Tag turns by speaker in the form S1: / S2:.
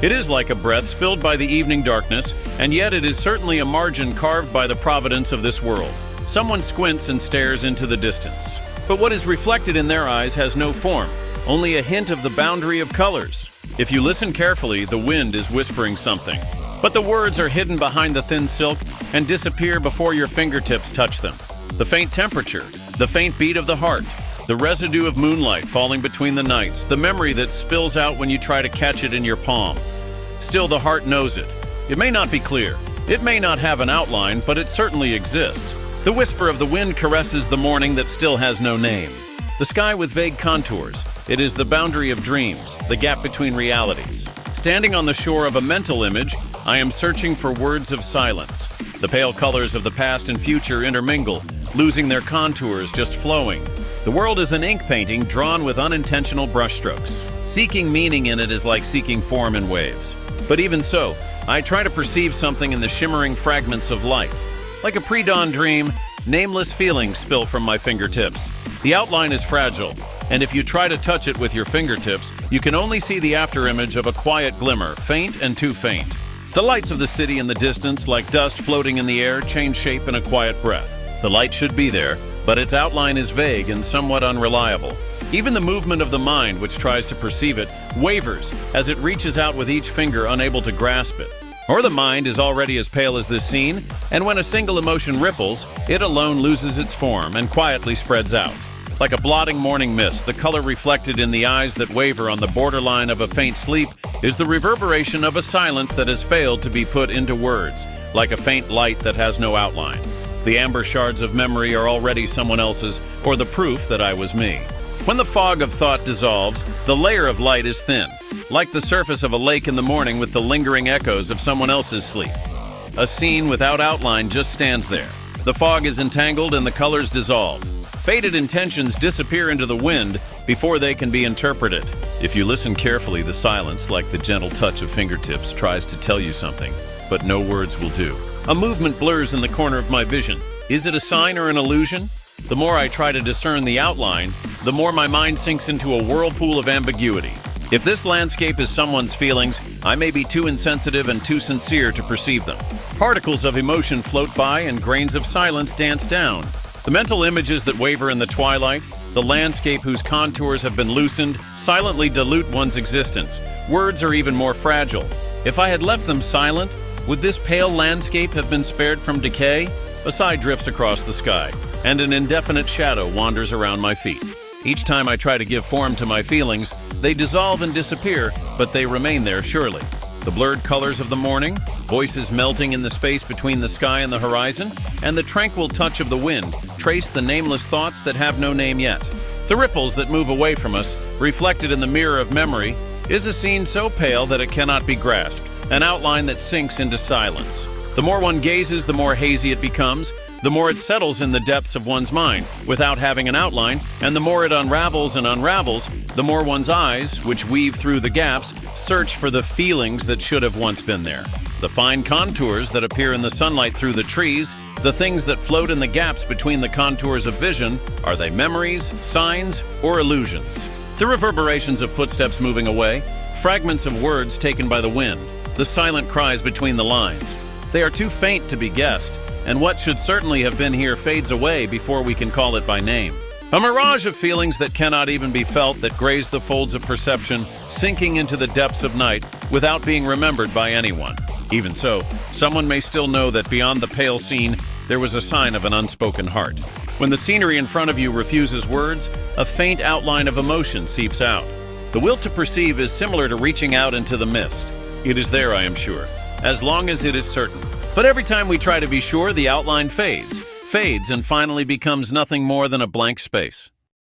S1: It is like a breath spilled by the evening darkness, and yet it is certainly a margin carved by the providence of this world. Someone squints and stares into the distance. But what is reflected in their eyes has no form, only a hint of the boundary of colors. If you listen carefully, the wind is whispering something. But the words are hidden behind the thin silk and disappear before your fingertips touch them. The faint temperature, the faint beat of the heart, the residue of moonlight falling between the nights, the memory that spills out when you try to catch it in your palm. Still, the heart knows it. It may not be clear. It may not have an outline, but it certainly exists. The whisper of the wind caresses the morning that still has no name. The sky with vague contours. It is the boundary of dreams, the gap between realities. Standing on the shore of a mental image, I am searching for words of silence. The pale colors of the past and future intermingle, losing their contours, just flowing. The world is an ink painting drawn with unintentional brushstrokes. Seeking meaning in it is like seeking form in waves. But even so, I try to perceive something in the shimmering fragments of light. Like a pre-dawn dream, nameless feelings spill from my fingertips. The outline is fragile, and if you try to touch it with your fingertips, you can only see the afterimage of a quiet glimmer, faint and too faint. The lights of the city in the distance, like dust floating in the air, change shape in a quiet breath. The light should be there, but its outline is vague and somewhat unreliable. Even the movement of the mind, which tries to perceive it, wavers as it reaches out with each finger, unable to grasp it. Or the mind is already as pale as this scene, and when a single emotion ripples, it alone loses its form and quietly spreads out. Like a blotting morning mist, the color reflected in the eyes that waver on the borderline of a faint sleep is the reverberation of a silence that has failed to be put into words, like a faint light that has no outline. The amber shards of memory are already someone else's, or the proof that I was me. When the fog of thought dissolves, the layer of light is thin, like the surface of a lake in the morning with the lingering echoes of someone else's sleep. A scene without outline just stands there. The fog is entangled and the colors dissolve. Faded intentions disappear into the wind before they can be interpreted. If you listen carefully, the silence, like the gentle touch of fingertips, tries to tell you something, but no words will do. A movement blurs in the corner of my vision. Is it a sign or an illusion? The more I try to discern the outline, the more my mind sinks into a whirlpool of ambiguity. If this landscape is someone's feelings, I may be too insensitive and too sincere to perceive them. Particles of emotion float by and grains of silence dance down. The mental images that waver in the twilight, the landscape whose contours have been loosened, silently dilute one's existence. Words are even more fragile. If I had left them silent, would this pale landscape have been spared from decay? A sigh drifts across the sky, and an indefinite shadow wanders around my feet. Each time I try to give form to my feelings, they dissolve and disappear, but they remain there surely. The blurred colors of the morning, voices melting in the space between the sky and the horizon, and the tranquil touch of the wind trace the nameless thoughts that have no name yet. The ripples that move away from us, reflected in the mirror of memory, is a scene so pale that it cannot be grasped, an outline that sinks into silence. The more one gazes, the more hazy it becomes, the more it settles in the depths of one's mind without having an outline, and the more it unravels and unravels, the more one's eyes, which weave through the gaps, search for the feelings that should have once been there. The fine contours that appear in the sunlight through the trees, the things that float in the gaps between the contours of vision, are they memories, signs, or illusions? The reverberations of footsteps moving away, fragments of words taken by the wind, the silent cries between the lines. They are too faint to be guessed, and what should certainly have been here fades away before we can call it by name. A mirage of feelings that cannot even be felt that graze the folds of perception, sinking into the depths of night without being remembered by anyone. Even so, someone may still know that beyond the pale scene, there was a sign of an unspoken heart. When the scenery in front of you refuses words, a faint outline of emotion seeps out. The will to perceive is similar to reaching out into the mist. It is there, I am sure, as long as it is certain. But every time we try to be sure, the outline fades, and finally becomes nothing more than a blank space.